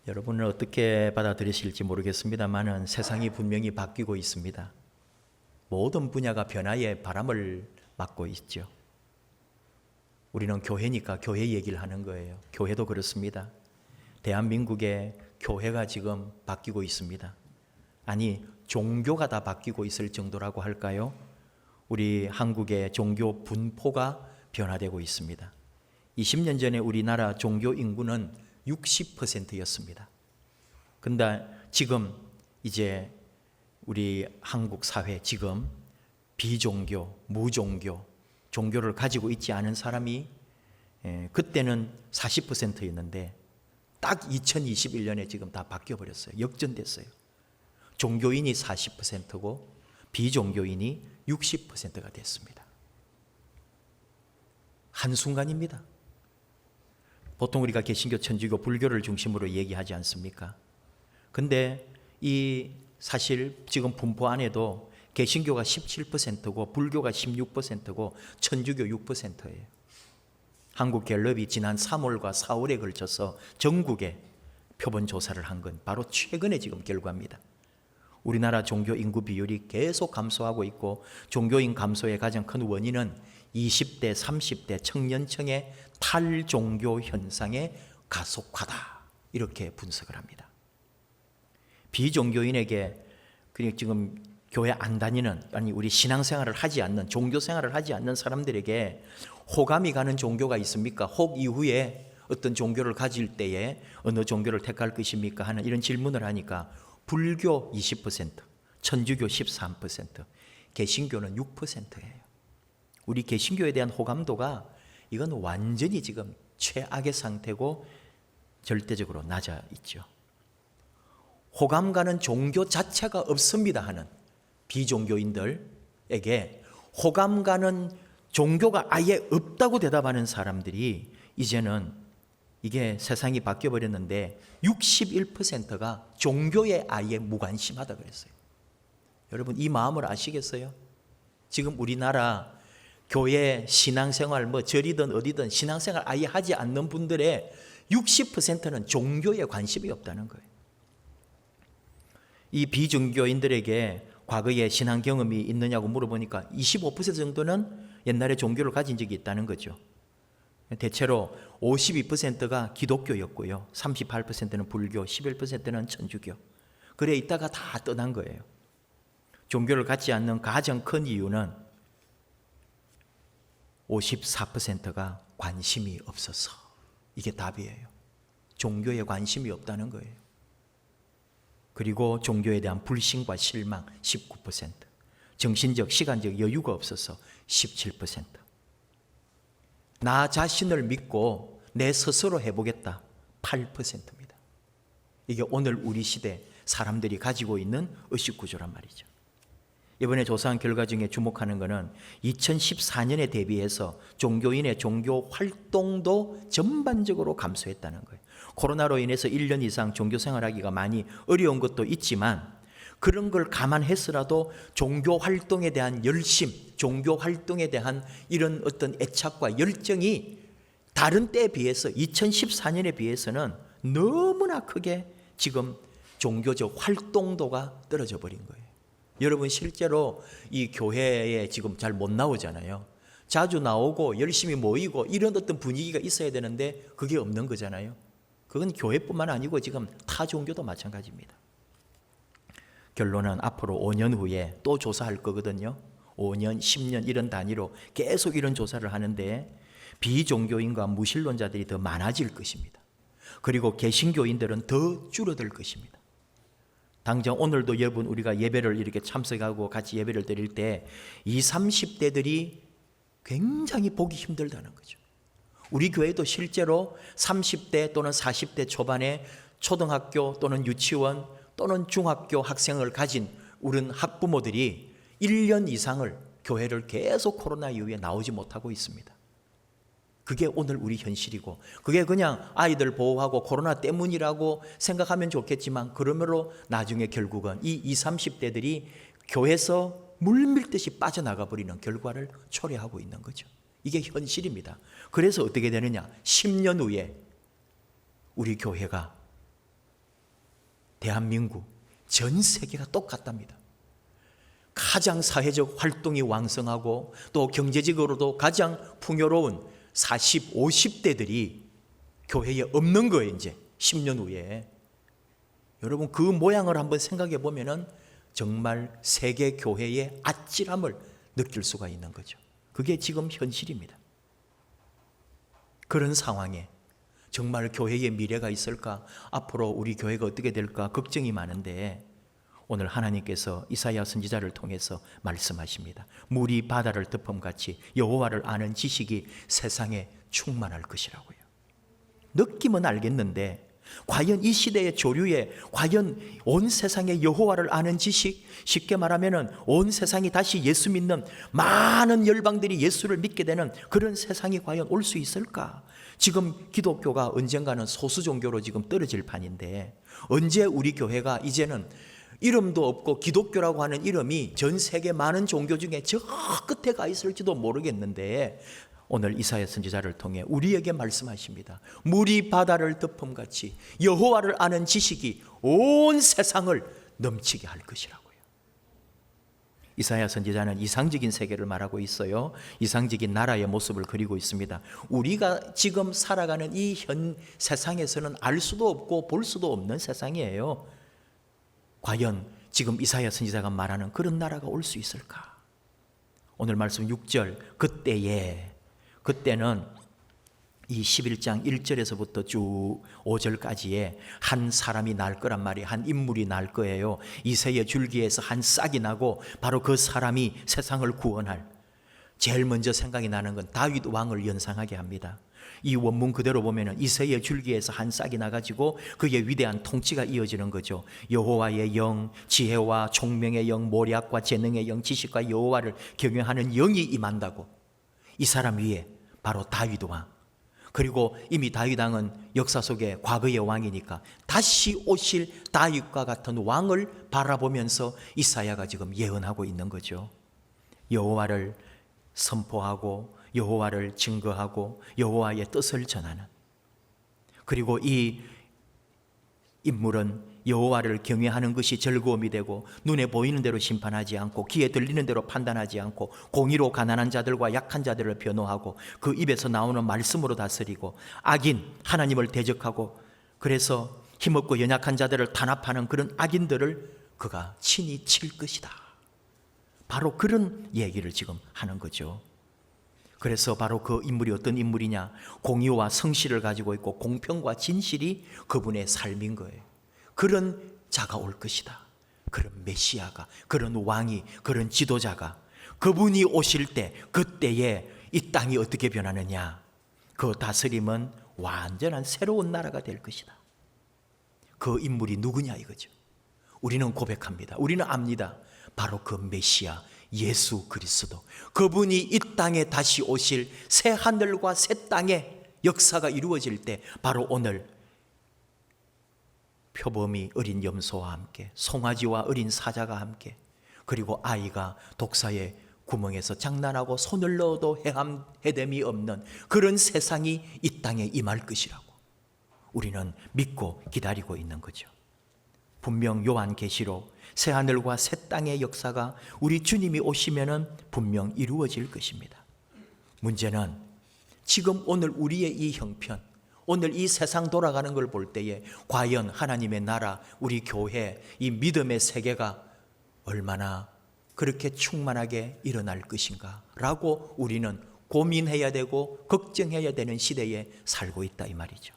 여러분은 어떻게 받아들이실지 모르겠습니다만은 세상이 분명히 바뀌고 있습니다. 모든 분야가 변화의 바람을 맞고 있죠. 우리는 교회니까 교회 얘기를 하는 거예요. 교회도 그렇습니다. 대한민국의 교회가 지금 바뀌고 있습니다. 아니, 종교가 다 바뀌고 있을 정도라고 할까요? 우리 한국의 종교 분포가 변화되고 있습니다. 20년 전에 우리나라 종교 인구는 60%였습니다. 근데 지금 이제 우리 한국 사회 지금 비종교, 무종교, 종교를 가지고 있지 않은 사람이 그때는 40%였는데 딱 2021년에 지금 다 바뀌어 버렸어요. 역전됐어요. 종교인이 40%고 비종교인이 60%가 됐습니다. 한순간입니다. 보통 우리가 개신교, 천주교, 불교를 중심으로 얘기하지 않습니까? 근데 이 사실 지금 분포 안에도 개신교가 17%고 불교가 16%고 천주교 6%예요. 한국갤럽이 지난 3월과 4월에 걸쳐서 전국에 표본 조사를 한 건 바로 최근에 지금 결과입니다. 우리나라 종교 인구 비율이 계속 감소하고 있고 종교인 감소의 가장 큰 원인은 20대, 30대 청년층의 탈종교 현상의 가속화다. 이렇게 분석을 합니다. 비종교인에게 지금 교회 안 다니는, 아니 우리 신앙생활을 하지 않는, 종교생활을 하지 않는 사람들에게 호감이 가는 종교가 있습니까? 혹 이후에 어떤 종교를 가질 때에 어느 종교를 택할 것입니까? 하는 이런 질문을 하니까 불교 20%, 천주교 13%, 개신교는 6%예요. 우리 개신교에 대한 호감도가 이건 완전히 지금 최악의 상태고 절대적으로 낮아 있죠. 호감 가는 종교 자체가 없습니다 하는 비종교인들에게 호감 가는 종교가 아예 없다고 대답하는 사람들이 이제는 이게 세상이 바뀌어 버렸는데 61%가 종교에 아예 무관심하다 그랬어요. 여러분 이 마음을 아시겠어요? 지금 우리나라 교회 신앙생활 절이든 어디든 신앙생활 아예 하지 않는 분들의 60%는 종교에 관심이 없다는 거예요. 이 비종교인들에게 과거에 신앙 경험이 있느냐고 물어보니까 25% 정도는 옛날에 종교를 가진 적이 있다는 거죠. 대체로 52%가 기독교였고요. 38%는 불교, 11%는 천주교. 그래 있다가 다 떠난 거예요. 종교를 갖지 않는 가장 큰 이유는 54%가 관심이 없어서. 이게 답이에요. 종교에 관심이 없다는 거예요. 그리고 종교에 대한 불신과 실망 19%, 정신적, 시간적 여유가 없어서 17%, 나 자신을 믿고 내 스스로 해보겠다 8%입니다. 이게 오늘 우리 시대 사람들이 가지고 있는 의식구조란 말이죠. 이번에 조사한 결과 중에 주목하는 것은 2014년에 대비해서 종교인의 종교 활동도 전반적으로 감소했다는 거예요. 코로나로 인해서 1년 이상 종교 생활하기가 많이 어려운 것도 있지만 그런 걸 감안해서라도 종교 활동에 대한 열심, 종교 활동에 대한 이런 어떤 애착과 열정이 다른 때에 비해서 2014년에 비해서는 너무나 크게 지금 종교적 활동도가 떨어져 버린 거예요. 여러분 실제로 이 교회에 지금 잘 못 나오잖아요. 자주 나오고 열심히 모이고 이런 어떤 분위기가 있어야 되는데 그게 없는 거잖아요. 그건 교회뿐만 아니고 지금 타 종교도 마찬가지입니다. 결론은 앞으로 5년 후에 또 조사할 거거든요. 5년, 10년 이런 단위로 계속 이런 조사를 하는데 비종교인과 무신론자들이 더 많아질 것입니다. 그리고 개신교인들은 더 줄어들 것입니다. 당장 오늘도 여러분 우리가 예배를 이렇게 참석하고 같이 예배를 드릴 때 20, 30대들이 굉장히 보기 힘들다는 거죠. 우리 교회도 실제로 30대 또는 40대 초반에 초등학교 또는 유치원 또는 중학교 학생을 가진 우리 학부모들이 1년 이상을 교회를 계속 코로나 이후에 나오지 못하고 있습니다. 그게 오늘 우리 현실이고 그게 그냥 아이들 보호하고 코로나 때문이라고 생각하면 좋겠지만 그러므로 나중에 결국은 이 20, 30대들이 교회에서 물밀듯이 빠져나가 버리는 결과를 초래하고 있는 거죠. 이게 현실입니다. 그래서 어떻게 되느냐? 10년 후에 우리 교회가 대한민국, 전 세계가 똑같답니다. 가장 사회적 활동이 왕성하고 또 경제적으로도 가장 풍요로운 40, 50대들이 교회에 없는 거예요. 이제 10년 후에. 여러분 그 모양을 한번 생각해 보면은 정말 세계 교회의 아찔함을 느낄 수가 있는 거죠. 그게 지금 현실입니다. 그런 상황에 정말 교회의 미래가 있을까? 앞으로 우리 교회가 어떻게 될까? 걱정이 많은데 오늘 하나님께서 이사야 선지자를 통해서 말씀하십니다. 물이 바다를 덮음같이 여호와를 아는 지식이 세상에 충만할 것이라고요. 느낌은 알겠는데 과연 이 시대의 조류에 과연 온 세상에 여호와를 아는 지식, 쉽게 말하면 온 세상이 다시 예수 믿는 많은 열방들이 예수를 믿게 되는 그런 세상이 과연 올 수 있을까? 지금 기독교가 언젠가는 소수 종교로 지금 떨어질 판인데 언제 우리 교회가 이제는 이름도 없고 기독교라고 하는 이름이 전 세계 많은 종교 중에 저 끝에 가 있을지도 모르겠는데 오늘 이사야 선지자를 통해 우리에게 말씀하십니다. 물이 바다를 덮음같이 여호와를 아는 지식이 온 세상을 넘치게 할 것이라고요. 이사야 선지자는 이상적인 세계를 말하고 있어요. 이상적인 나라의 모습을 그리고 있습니다. 우리가 지금 살아가는 이 현 세상에서는 알 수도 없고 볼 수도 없는 세상이에요. 과연 지금 이사야 선지자가 말하는 그런 나라가 올 수 있을까? 오늘 말씀 6절 그때는 이 11장 1절에서부터 쭉 5절까지에 한 사람이 날 거란 말이에요. 한 인물이 날 거예요. 이새의 줄기에서 한 싹이 나고 바로 그 사람이 세상을 구원할, 제일 먼저 생각이 나는 건 다윗 왕을 연상하게 합니다. 이 원문 그대로 보면 이새의 줄기에서 한 싹이 나가지고 그의 위대한 통치가 이어지는 거죠. 여호와의 영, 지혜와 총명의 영, 모략과 재능의 영, 지식과 여호와를 경외하는 영이 임한다고. 이 사람 위에 바로 다윗 왕, 그리고 이미 다윗 왕은 역사 속에 과거의 왕이니까 다시 오실 다윗과 같은 왕을 바라보면서 이사야가 지금 예언하고 있는 거죠. 여호와를 선포하고 여호와를 증거하고 여호와의 뜻을 전하는, 그리고 이 인물은 여호와를 경외하는 것이 즐거움이 되고 눈에 보이는 대로 심판하지 않고 귀에 들리는 대로 판단하지 않고 공의로 가난한 자들과 약한 자들을 변호하고 그 입에서 나오는 말씀으로 다스리고 악인 하나님을 대적하고 그래서 힘없고 연약한 자들을 탄압하는 그런 악인들을 그가 친히 칠 것이다. 바로 그런 얘기를 지금 하는 거죠. 그래서 바로 그 인물이 어떤 인물이냐? 공의와 성실을 가지고 있고 공평과 진실이 그분의 삶인 거예요. 그런 자가 올 것이다. 그런 메시아가, 그런 왕이, 그런 지도자가, 그분이 오실 때 그때에 이 땅이 어떻게 변하느냐? 그 다스림은 완전한 새로운 나라가 될 것이다. 그 인물이 누구냐 이거죠. 우리는 고백합니다. 우리는 압니다. 바로 그 메시아 예수 그리스도, 그분이 이 땅에 다시 오실 새 하늘과 새 땅의 역사가 이루어질 때 바로 오늘 표범이 어린 염소와 함께 송아지와 어린 사자가 함께 그리고 아이가 독사의 구멍에서 장난하고 손을 넣어도 해됨이 없는 그런 세상이 이 땅에 임할 것이라고 우리는 믿고 기다리고 있는 거죠. 분명 요한계시록 새하늘과 새 땅의 역사가 우리 주님이 오시면은 분명 이루어질 것입니다. 문제는 지금 오늘 우리의 이 형편, 오늘 이 세상 돌아가는 걸 볼 때에 과연 하나님의 나라, 우리 교회, 이 믿음의 세계가 얼마나 그렇게 충만하게 일어날 것인가 라고 우리는 고민해야 되고 걱정해야 되는 시대에 살고 있다 이 말이죠.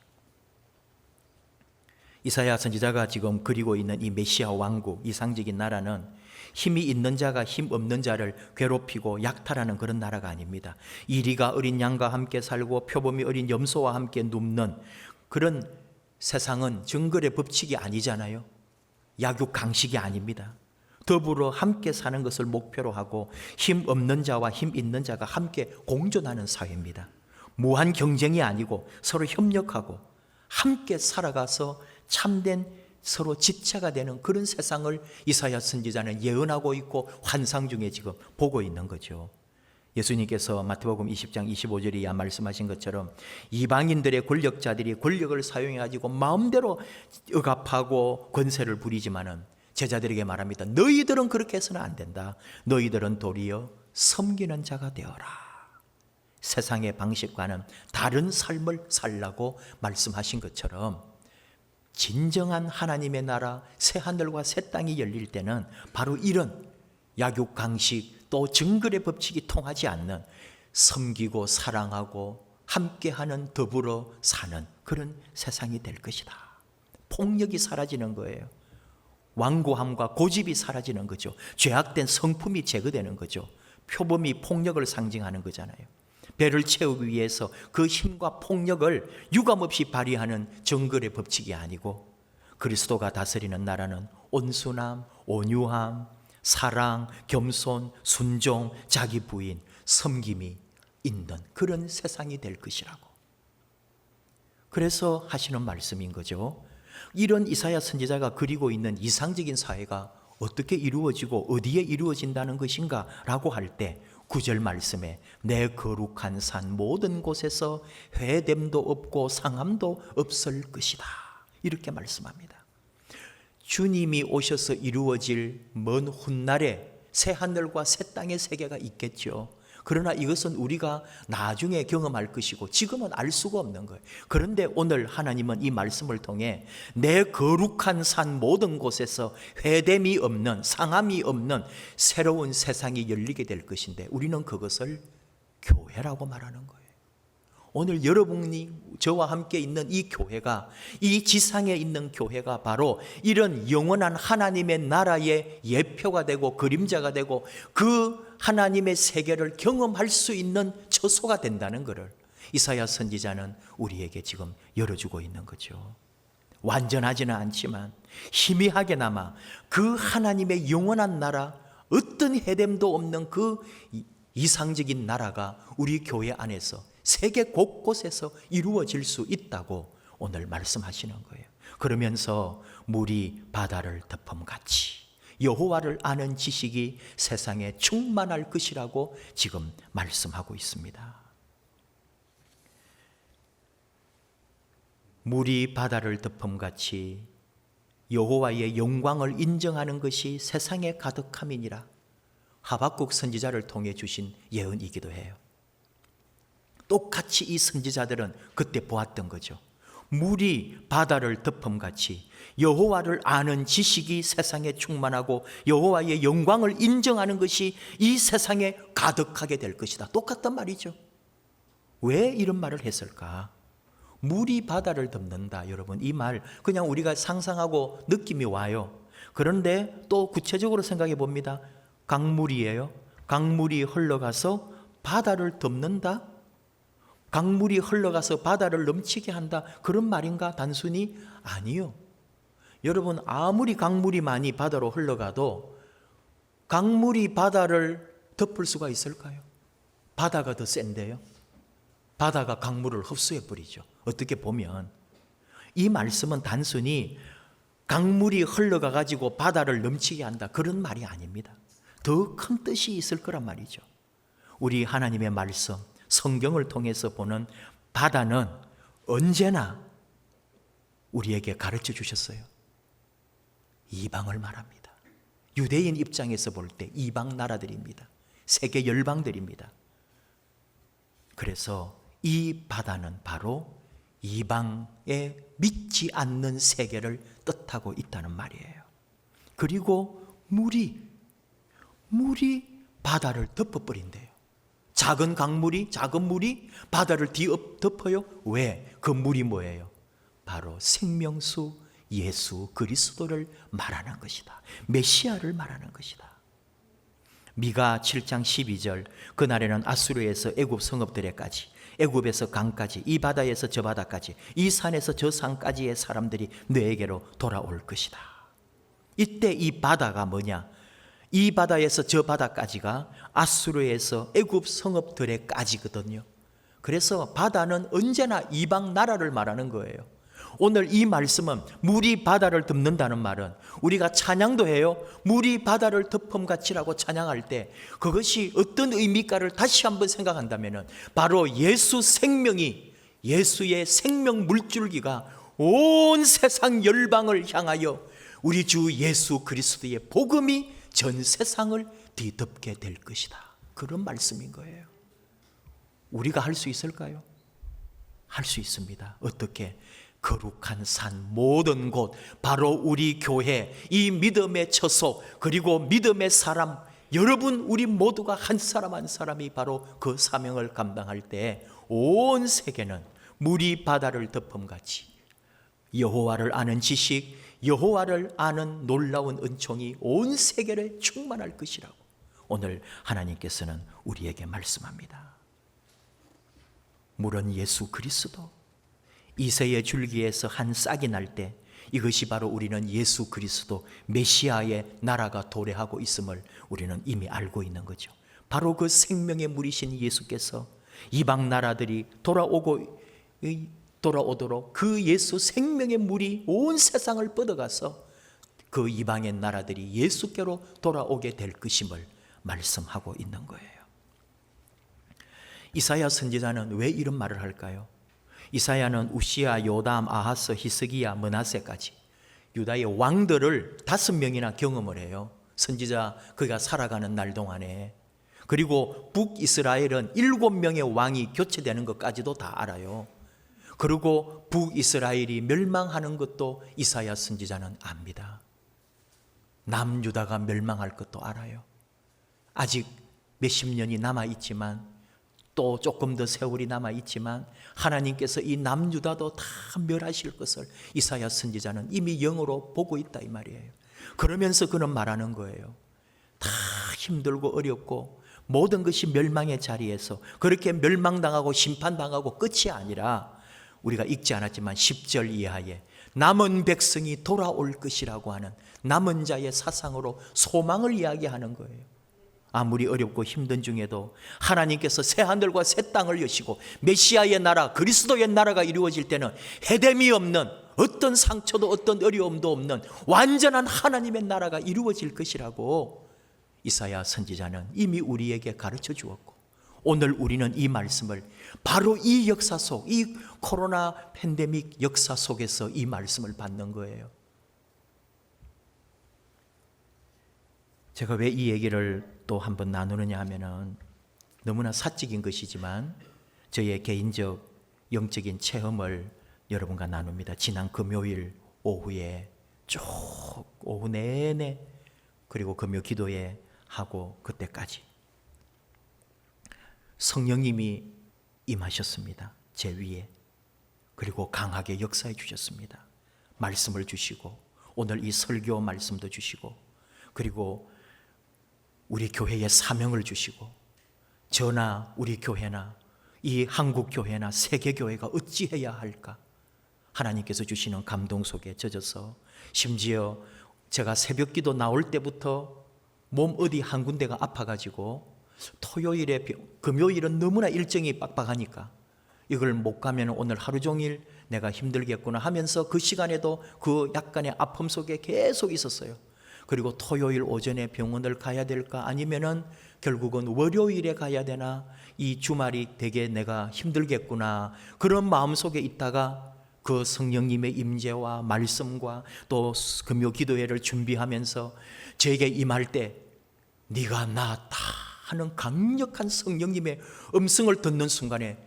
이사야 선지자가 지금 그리고 있는 이 메시아 왕국, 이상적인 나라는 힘이 있는 자가 힘 없는 자를 괴롭히고 약탈하는 그런 나라가 아닙니다. 이리가 어린 양과 함께 살고 표범이 어린 염소와 함께 눕는 그런 세상은 정글의 법칙이 아니잖아요. 약육 강식이 아닙니다. 더불어 함께 사는 것을 목표로 하고 힘 없는 자와 힘 있는 자가 함께 공존하는 사회입니다. 무한 경쟁이 아니고 서로 협력하고 함께 살아가서 참된 서로 지체가 되는 그런 세상을 이사야 선지자는 예언하고 있고 환상 중에 지금 보고 있는 거죠. 예수님께서 마태복음 20장 25절에 이하 말씀하신 것처럼 이방인들의 권력자들이 권력을 사용해 가지고 마음대로 억압하고 권세를 부리지만은 제자들에게 말합니다. 너희들은 그렇게 해서는 안 된다. 너희들은 도리어 섬기는 자가 되어라. 세상의 방식과는 다른 삶을 살라고 말씀하신 것처럼 진정한 하나님의 나라, 새 하늘과 새 땅이 열릴 때는 바로 이런 약육강식 또 정글의 법칙이 통하지 않는 섬기고 사랑하고 함께하는 더불어 사는 그런 세상이 될 것이다. 폭력이 사라지는 거예요. 완고함과 고집이 사라지는 거죠. 죄악된 성품이 제거되는 거죠. 표범이 폭력을 상징하는 거잖아요. 배를 채우기 위해서 그 힘과 폭력을 유감없이 발휘하는 정글의 법칙이 아니고 그리스도가 다스리는 나라는 온순함, 온유함, 사랑, 겸손, 순종, 자기 부인, 섬김이 있는 그런 세상이 될 것이라고. 그래서 하시는 말씀인 거죠. 이런 이사야 선지자가 그리고 있는 이상적인 사회가 어떻게 이루어지고 어디에 이루어진다는 것인가 라고 할 때 9절 말씀에 내 거룩한 산 모든 곳에서 회됨도 없고 상함도 없을 것이다. 이렇게 말씀합니다. 주님이 오셔서 이루어질 먼 훗날에 새 하늘과 새 땅의 세계가 있겠죠. 그러나 이것은 우리가 나중에 경험할 것이고 지금은 알 수가 없는 거예요. 그런데 오늘 하나님은 이 말씀을 통해 내 거룩한 산 모든 곳에서 회됨이 없는, 상함이 없는 새로운 세상이 열리게 될 것인데 우리는 그것을 교회라고 말하는 거예요. 오늘 여러분이 저와 함께 있는 이 교회가, 이 지상에 있는 교회가 바로 이런 영원한 하나님의 나라의 예표가 되고 그림자가 되고 그 하나님의 세계를 경험할 수 있는 처소가 된다는 것을 이사야 선지자는 우리에게 지금 열어주고 있는 거죠. 완전하지는 않지만 희미하게나마 그 하나님의 영원한 나라, 어떤 해됨도 없는 그 이상적인 나라가 우리 교회 안에서 세계 곳곳에서 이루어질 수 있다고 오늘 말씀하시는 거예요. 그러면서 물이 바다를 덮음같이 여호와를 아는 지식이 세상에 충만할 것이라고 지금 말씀하고 있습니다. 물이 바다를 덮음같이 여호와의 영광을 인정하는 것이 세상에 가득함이니라. 하박국 선지자를 통해 주신 예언이기도 해요. 똑같이 이 선지자들은 그때 보았던 거죠. 물이 바다를 덮음같이 여호와를 아는 지식이 세상에 충만하고 여호와의 영광을 인정하는 것이 이 세상에 가득하게 될 것이다. 똑같단 말이죠. 왜 이런 말을 했을까? 물이 바다를 덮는다. 여러분, 이 말 그냥 우리가 상상하고 느낌이 와요. 그런데 또 구체적으로 생각해 봅니다. 강물이에요. 강물이 흘러가서 바다를 덮는다? 강물이 흘러가서 바다를 넘치게 한다. 그런 말인가? 단순히 아니요. 여러분, 아무리 강물이 많이 바다로 흘러가도 강물이 바다를 덮을 수가 있을까요? 바다가 더 센데요. 바다가 강물을 흡수해 버리죠. 어떻게 보면 이 말씀은 단순히 강물이 흘러가 가지고 바다를 넘치게 한다. 그런 말이 아닙니다. 더 큰 뜻이 있을 거란 말이죠. 우리 하나님의 말씀, 성경을 통해서 보는 바다는 언제나 우리에게 가르쳐 주셨어요. 이방을 말합니다. 유대인 입장에서 볼 때 이방 나라들입니다. 세계 열방들입니다. 그래서 이 바다는 바로 이방에 믿지 않는 세계를 뜻하고 있다는 말이에요. 그리고 물이 바다를 덮어버린대요. 작은 물이 바다를 덮어요. 왜? 그 물이 뭐예요? 바로 생명수 예수 그리스도를 말하는 것이다. 메시아를 말하는 것이다. 미가 7장 12절 그날에는 아수르에서 애굽 성읍들에까지 애굽에서 강까지 이 바다에서 저 바다까지 이 산에서 저 산까지의 사람들이 너에게로 돌아올 것이다. 이때 이 바다가 뭐냐? 이 바다에서 저 바다까지가 아수르에서 애굽 성읍들에까지거든요. 그래서 바다는 언제나 이방 나라를 말하는 거예요. 오늘 이 말씀은 물이 바다를 덮는다는 말은 우리가 찬양도 해요. 물이 바다를 덮음같이라고 찬양할 때 그것이 어떤 의미일까를 다시 한번 생각한다면 바로 예수 생명이, 예수의 생명 물줄기가 온 세상 열방을 향하여 우리 주 예수 그리스도의 복음이 전 세상을 뒤덮게 될 것이다. 그런 말씀인 거예요. 우리가 할 수 있을까요? 할 수 있습니다. 어떻게? 거룩한 산 모든 곳, 바로 우리 교회, 이 믿음의 처소, 그리고 믿음의 사람, 여러분 우리 모두가 한 사람 한 사람이 바로 그 사명을 감당할 때 온 세계는 물이 바다를 덮음같이 여호와를 아는 지식, 여호와를 아는 놀라운 은총이 온 세계를 충만할 것이라고 오늘 하나님께서는 우리에게 말씀합니다. 물은 예수 그리스도, 이새의 줄기에서 한 싹이 날 때 이것이 바로 우리는 예수 그리스도 메시아의 나라가 도래하고 있음을 우리는 이미 알고 있는 거죠. 바로 그 생명의 물이신 예수께서 이방 나라들이 돌아오도록 그 예수 생명의 물이 온 세상을 뻗어가서 그 이방의 나라들이 예수께로 돌아오게 될 것임을 말씀하고 있는 거예요. 이사야 선지자는 왜 이런 말을 할까요? 이사야는 우시야, 요담, 아하스, 히스기야, 므낫세까지 유다의 왕들을 5명이나 경험을 해요. 선지자 그가 살아가는 날 동안에. 그리고 북이스라엘은 7명의 왕이 교체되는 것까지도 다 알아요. 그리고 북이스라엘이 멸망하는 것도 이사야 선지자는 압니다. 남유다가 멸망할 것도 알아요. 아직 몇십 년이 남아있지만, 또 조금 더 세월이 남아있지만 하나님께서 이 남유다도 다 멸하실 것을 이사야 선지자는 이미 영으로 보고 있다 이 말이에요. 그러면서 그는 말하는 거예요. 다 힘들고 어렵고 모든 것이 멸망의 자리에서 그렇게 멸망당하고 심판당하고 끝이 아니라 우리가 읽지 않았지만 10절 이하에 남은 백성이 돌아올 것이라고 하는 남은 자의 사상으로 소망을 이야기하는 거예요. 아무리 어렵고 힘든 중에도 하나님께서 새 하늘과 새 땅을 여시고 메시아의 나라, 그리스도의 나라가 이루어질 때는 해됨이 없는, 어떤 상처도 어떤 어려움도 없는 완전한 하나님의 나라가 이루어질 것이라고 이사야 선지자는 이미 우리에게 가르쳐 주었고, 오늘 우리는 이 말씀을 바로 이 역사 속, 이 코로나 팬데믹 역사 속에서 이 말씀을 받는 거예요. 제가 왜 이 얘기를 또 한번 나누느냐 하면은 너무나 사적인 것이지만 저의 개인적 영적인 체험을 여러분과 나눕니다. 지난 금요일 오후에 쭉 오후 내내, 그리고 금요 기도회 하고 그때까지 성령님이 임하셨습니다. 제 위에. 그리고 강하게 역사해 주셨습니다. 말씀을 주시고 오늘 이 설교 말씀도 주시고, 그리고 우리 교회에 사명을 주시고, 저나 우리 교회나 이 한국 교회나 세계 교회가 어찌해야 할까, 하나님께서 주시는 감동 속에 젖어서, 심지어 제가 새벽 기도 나올 때부터 몸 어디 한 군데가 아파가지고 토요일에 금요일은 너무나 일정이 빡빡하니까 이걸 못 가면 오늘 하루 종일 내가 힘들겠구나 하면서 그 시간에도 그 약간의 아픔 속에 계속 있었어요. 그리고 토요일 오전에 병원을 가야 될까, 아니면은 결국은 월요일에 가야 되나, 이 주말이 되게 내가 힘들겠구나, 그런 마음속에 있다가 그 성령님의 임재와 말씀과 또 금요 기도회를 준비하면서 제게 임할 때 네가 나았다 하는 강력한 성령님의 음성을 듣는 순간에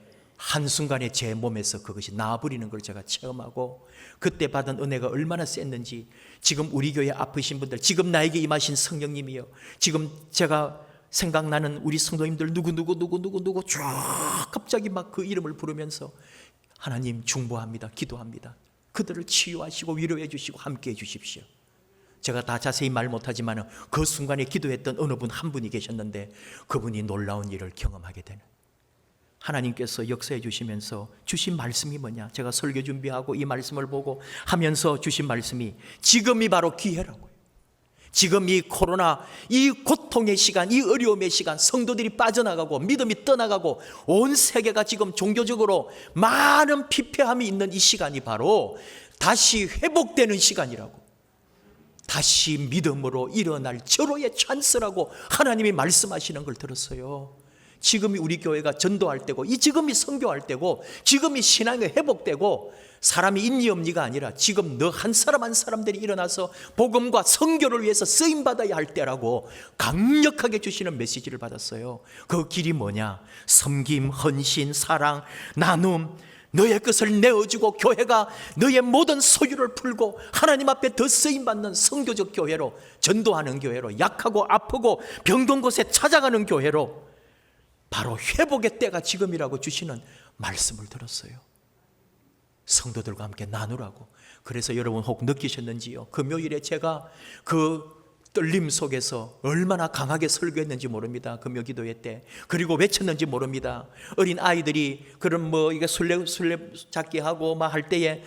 한순간에 제 몸에서 그것이 나아버리는 걸 제가 체험하고, 그때 받은 은혜가 얼마나 셌는지, 지금 우리 교회 아프신 분들, 지금 나에게 임하신 성령님이요, 지금 제가 생각나는 우리 성도님들 누구 쫙 갑자기 막 그 이름을 부르면서 하나님 중보합니다, 기도합니다. 그들을 치유하시고 위로해 주시고 함께해 주십시오. 제가 다 자세히 말 못하지만 그 순간에 기도했던 어느 분 한 분이 계셨는데 그분이 놀라운 일을 경험하게 되는, 하나님께서 역사해 주시면서 주신 말씀이 뭐냐, 제가 설교 준비하고 이 말씀을 보고 하면서 주신 말씀이 지금이 바로 기회라고요. 지금 이 코로나, 이 고통의 시간, 이 어려움의 시간, 성도들이 빠져나가고 믿음이 떠나가고 온 세계가 지금 종교적으로 많은 피폐함이 있는 이 시간이 바로 다시 회복되는 시간이라고, 다시 믿음으로 일어날 절호의 찬스라고 하나님이 말씀하시는 걸 들었어요. 지금이 우리 교회가 전도할 때고, 이 지금이 선교할 때고, 지금이 신앙이 회복되고, 사람이 있니 없니가 아니라 지금 너 한 사람 한 사람들이 일어나서 복음과 선교를 위해서 쓰임받아야 할 때라고 강력하게 주시는 메시지를 받았어요. 그 길이 뭐냐? 섬김, 헌신, 사랑, 나눔, 너의 것을 내어주고 교회가 너의 모든 소유를 풀고 하나님 앞에 더 쓰임받는 선교적 교회로, 전도하는 교회로, 약하고 아프고 병든 곳에 찾아가는 교회로, 바로 회복의 때가 지금이라고 주시는 말씀을 들었어요. 성도들과 함께 나누라고. 그래서 여러분 혹 느끼셨는지요? 금요일에 제가 그 떨림 속에서 얼마나 강하게 설교했는지 모릅니다. 금요 기도회 때. 그리고 외쳤는지 모릅니다. 어린 아이들이 그런 이게 술래잡기 하고 막 할 때에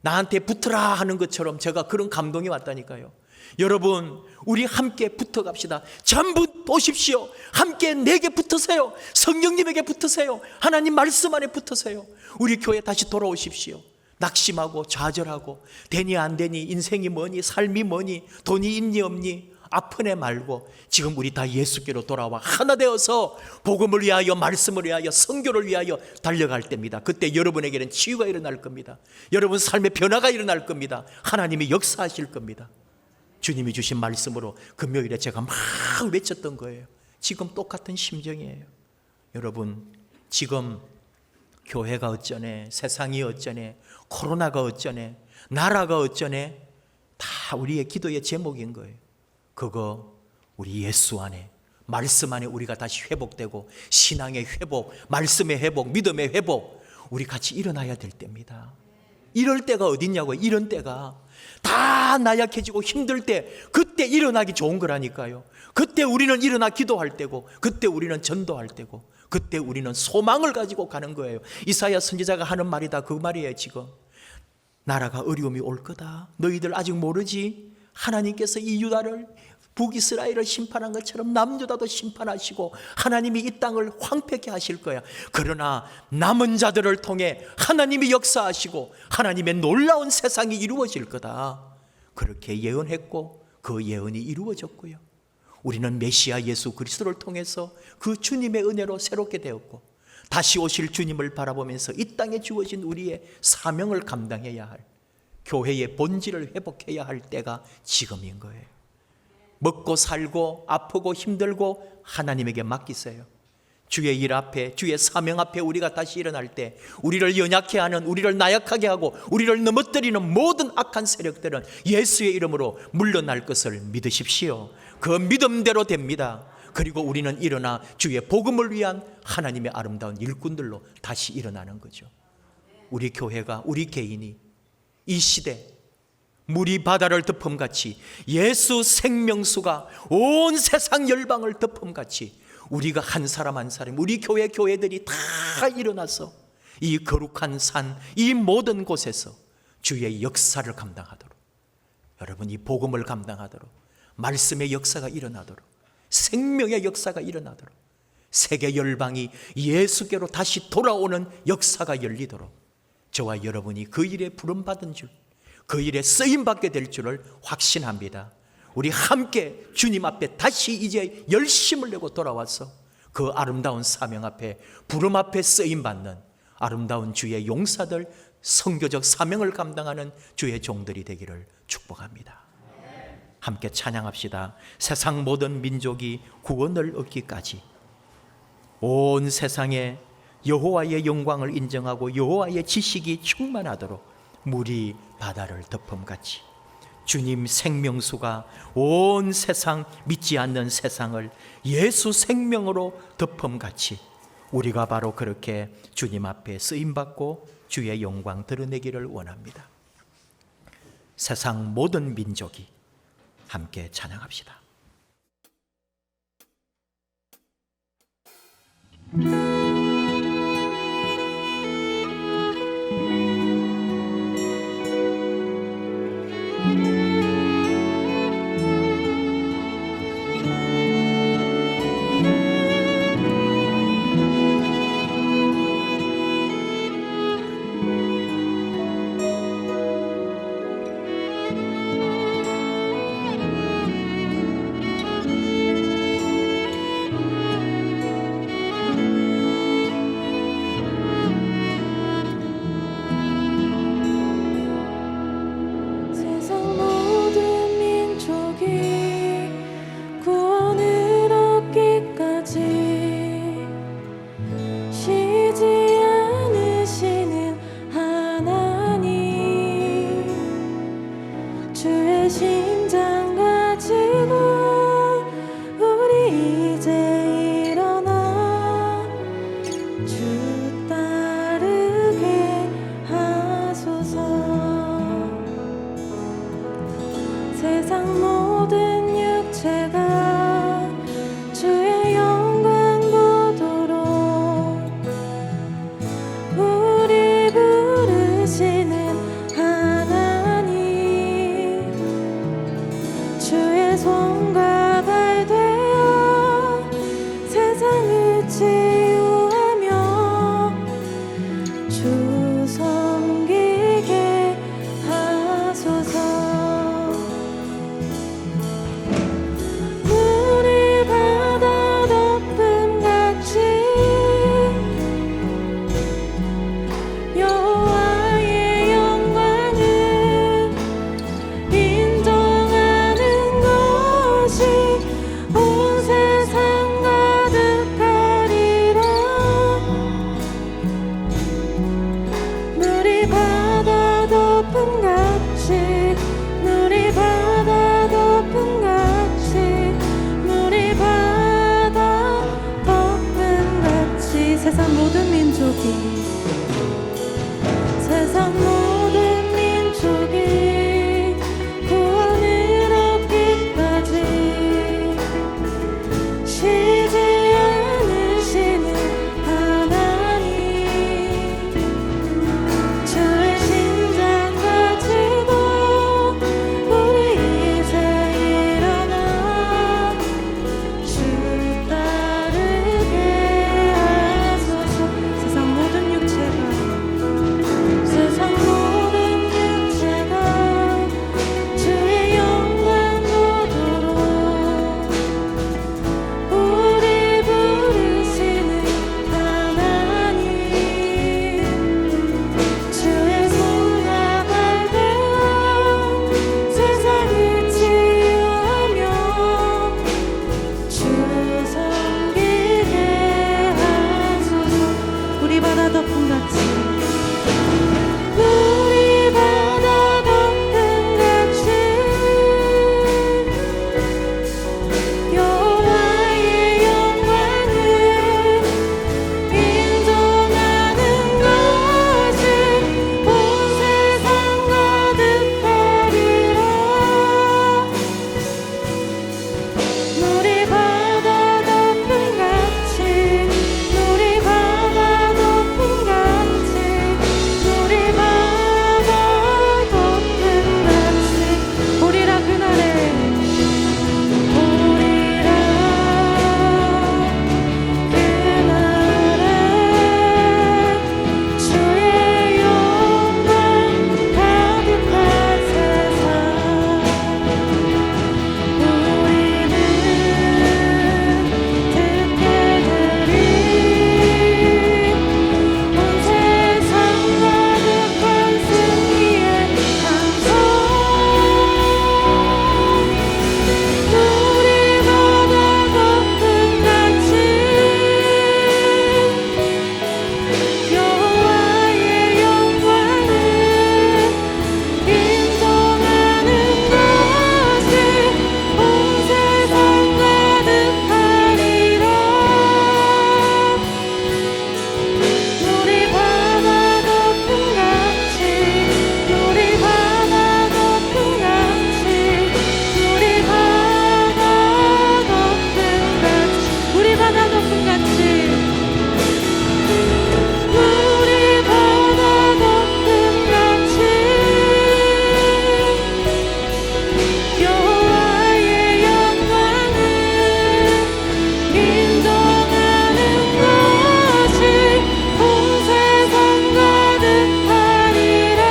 나한테 붙으라 하는 것처럼 제가 그런 감동이 왔다니까요. 여러분, 우리 함께 붙어 갑시다. 전부 오십시오. 함께 내게 붙으세요. 성령님에게 붙으세요. 하나님 말씀 안에 붙으세요. 우리 교회 다시 돌아오십시오. 낙심하고 좌절하고 되니 안 되니, 인생이 뭐니, 삶이 뭐니, 돈이 있니 없니, 아프네 말고 지금 우리 다 예수께로 돌아와 하나 되어서 복음을 위하여, 말씀을 위하여, 선교를 위하여 달려갈 때입니다. 그때 여러분에게는 치유가 일어날 겁니다. 여러분 삶의 변화가 일어날 겁니다. 하나님이 역사하실 겁니다. 주님이 주신 말씀으로 금요일에 제가 막 외쳤던 거예요. 지금 똑같은 심정이에요. 여러분, 지금 교회가 어쩌네, 세상이 어쩌네, 코로나가 어쩌네, 나라가 어쩌네, 다 우리의 기도의 제목인 거예요. 그거 우리 예수 안에, 말씀 안에 우리가 다시 회복되고, 신앙의 회복, 말씀의 회복, 믿음의 회복, 우리 같이 일어나야 될 때입니다. 이럴 때가 어딨냐고요. 이런 때가 다 나약해지고 힘들 때, 그때 일어나기 좋은 거라니까요. 그때 우리는 일어나 기도할 때고, 그때 우리는 전도할 때고, 그때 우리는 소망을 가지고 가는 거예요. 이사야 선지자가 하는 말이 다 그 말이에요. 지금 나라가 어려움이 올 거다. 너희들 아직 모르지? 하나님께서 이 유다를, 북이스라엘을 심판한 것처럼 남유다도 심판하시고 하나님이 이 땅을 황폐케 하실 거야. 그러나 남은 자들을 통해 하나님이 역사하시고 하나님의 놀라운 세상이 이루어질 거다. 그렇게 예언했고 그 예언이 이루어졌고요. 우리는 메시아 예수 그리스도를 통해서 그 주님의 은혜로 새롭게 되었고, 다시 오실 주님을 바라보면서 이 땅에 주어진 우리의 사명을 감당해야 할, 교회의 본질을 회복해야 할 때가 지금인 거예요. 먹고 살고 아프고 힘들고 하나님에게 맡기세요. 주의 일 앞에, 주의 사명 앞에 우리가 다시 일어날 때, 우리를 연약해 하는, 우리를 나약하게 하고 우리를 넘어뜨리는 모든 악한 세력들은 예수의 이름으로 물러날 것을 믿으십시오. 그 믿음대로 됩니다. 그리고 우리는 일어나 주의 복음을 위한 하나님의 아름다운 일꾼들로 다시 일어나는 거죠. 우리 교회가, 우리 개인이 이 시대 물이 바다를 덮음같이, 예수 생명수가 온 세상 열방을 덮음같이 우리가 한 사람 한 사람, 우리 교회들이 다 일어나서 이 거룩한 산, 이 모든 곳에서 주의 역사를 감당하도록, 여러분 이 복음을 감당하도록, 말씀의 역사가 일어나도록, 생명의 역사가 일어나도록, 세계 열방이 예수께로 다시 돌아오는 역사가 열리도록 저와 여러분이 그 일에 부름받은 줄, 그 일에 쓰임받게 될 줄을 확신합니다. 우리 함께 주님 앞에 다시 이제 열심을 내고 돌아와서 그 아름다운 사명 앞에, 부름 앞에 쓰임받는 아름다운 주의 용사들, 선교적 사명을 감당하는 주의 종들이 되기를 축복합니다. 함께 찬양합시다. 세상 모든 민족이 구원을 얻기까지 온 세상에 여호와의 영광을 인정하고 여호와의 지식이 충만하도록 물이 바다를 덮음같이 주님 생명수가 온 세상, 믿지 않는 세상을 예수 생명으로 덮음같이 우리가 바로 그렇게 주님 앞에 쓰임받고 주의 영광 드러내기를 원합니다. 세상 모든 민족이 함께 찬양합시다. 덮음같이 물이 바다 덮음같이 물이 바다 덮음같이 세상 모든 민족이 세상 모든 민족이 구원을 얻기까지 쉬지 않으시는 하나님 주의 심장까지도 우리 이제 일어나 주 따르게 하소서. 세상 모든 육체가 주의 영광 보도록 우리 부르시는 하나님 주의 손아갈 대한 세상을 치유하며 주 섬기게 하소서. 우리 바다 덮음같이 물이 바다 덮음같이 여호와의 영광을 인정하는 것이 온 세상 가득하리라. 물이 바다 덮음같이 물이 바다 덮음같이 물이 바다 덮음같이 오리라 그날에 오리라 그날에 주의 영광 가득한 세상 우리는 듣게 되리 온 세상 가득한 승리의 감성 물이 바다 덮음같이 여호와의 영광을 인정하는 것이 온 세상 가득하리라. 물이 바다 덮음같이 물이 바다 덮음같이 물이 바다 덮음같이 물이 바다 덮음같이 물이 바다 덮음같이 여호와의 영광을 인정하는 것이 온 세상 가득하리라.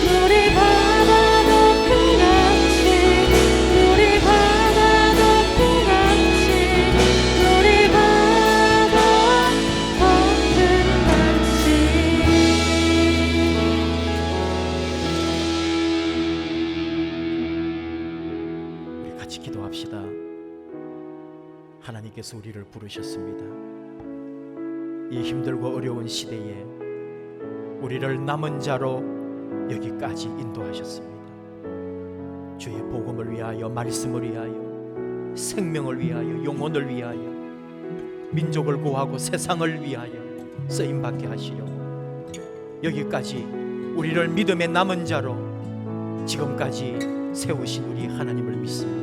물이 바다 덮음같이 물이 바다 덮음같이 물이 바다 덮음같이 우리 같이 기도합시다. 하나님께서 우리를 부르셨습니다. 이 힘들고 어려운 시대에 우리를 남은 자로 여기까지 인도하셨습니다. 주의 복음을 위하여, 말씀을 위하여, 생명을 위하여, 영혼을 위하여, 민족을 구하고 세상을 위하여 쓰임받게 하시려고 여기까지 우리를 믿음의 남은 자로 지금까지 세우신 우리 하나님을 믿습니다.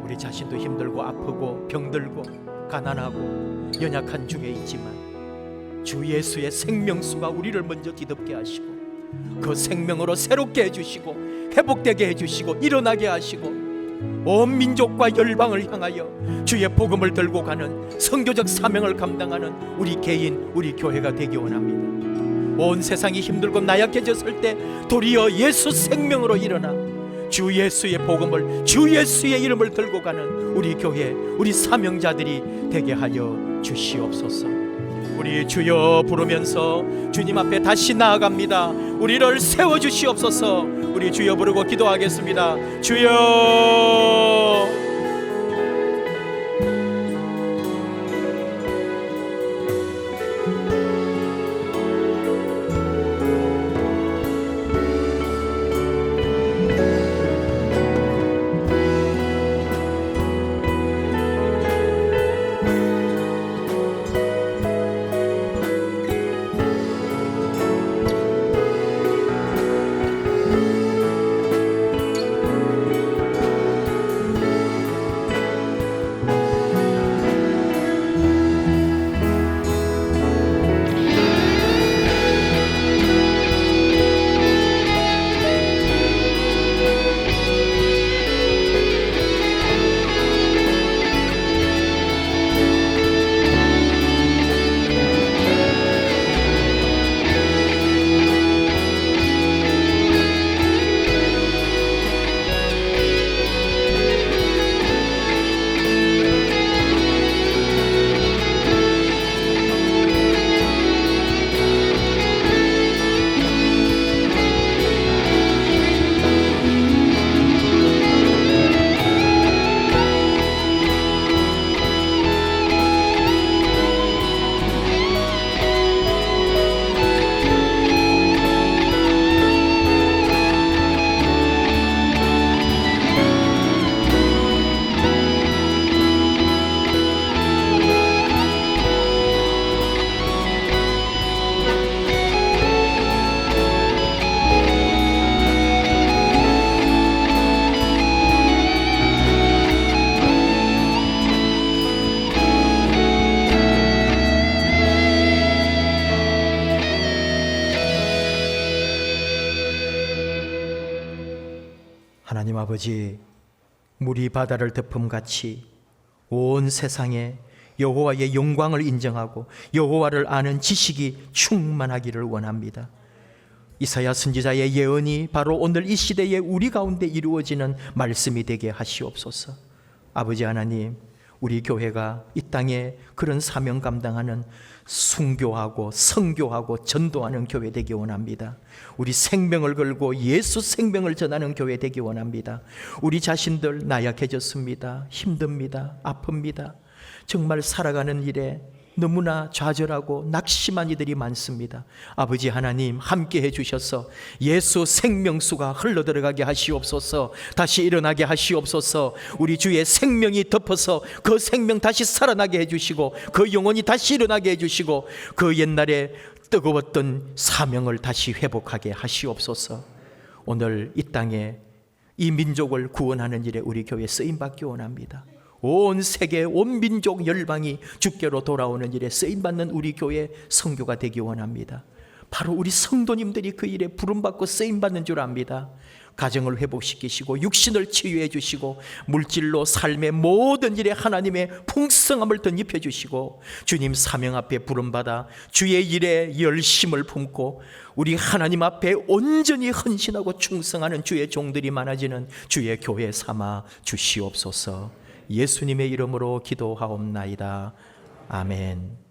우리 자신도 힘들고 아프고 병들고 가난하고 연약한 중에 있지만 주 예수의 생명수가 우리를 먼저 뒤덮게 하시고 그 생명으로 새롭게 해주시고 회복되게 해주시고 일어나게 하시고 온 민족과 열방을 향하여 주의 복음을 들고 가는 선교적 사명을 감당하는 우리 개인, 우리 교회가 되기 원합니다. 온 세상이 힘들고 나약해졌을 때 도리어 예수 생명으로 일어나 주 예수의 복음을, 주 예수의 이름을 들고 가는 우리 교회, 우리 사명자들이 되게 하여 주시옵소서. 우리 주여 부르면서 주님 앞에 다시 나아갑니다. 우리를 세워주시옵소서. 우리 주여 부르고 기도하겠습니다. 주여, 하나님 아버지, 물이 바다를 덮음같이 온 세상에 여호와의 영광을 인정하고 여호와를 아는 지식이 충만하기를 원합니다. 이사야 선지자의 예언이 바로 오늘 이 시대에 우리 가운데 이루어지는 말씀이 되게 하시옵소서. 아버지 하나님, 우리 교회가 이 땅에 그런 사명 감당하는 순교하고 선교하고 전도하는 교회 되기 원합니다. 우리 생명을 걸고 예수 생명을 전하는 교회 되기 원합니다. 우리 자신들 나약해졌습니다. 힘듭니다. 아픕니다. 정말 살아가는 일에 너무나 좌절하고 낙심한 이들이 많습니다. 아버지 하나님, 함께 해주셔서 예수 생명수가 흘러들어가게 하시옵소서. 다시 일어나게 하시옵소서. 우리 주의 생명이 덮어서 그 생명 다시 살아나게 해주시고, 그 영혼이 다시 일어나게 해주시고, 그 옛날에 뜨거웠던 사명을 다시 회복하게 하시옵소서. 오늘 이 땅에 이 민족을 구원하는 일에 우리 교회 쓰임받기 원합니다. 온 세계 온 민족 열방이 주께로 돌아오는 일에 쓰임받는 우리 교회 선교가 되기 원합니다. 바로 우리 성도님들이 그 일에 부름받고 쓰임받는 줄 압니다. 가정을 회복시키시고 육신을 치유해 주시고 물질로 삶의 모든 일에 하나님의 풍성함을 덧입혀 주시고 주님 사명 앞에 부름받아 주의 일에 열심을 품고 우리 하나님 앞에 온전히 헌신하고 충성하는 주의 종들이 많아지는 주의 교회 삼아 주시옵소서. 예수님의 이름으로 기도하옵나이다. 아멘.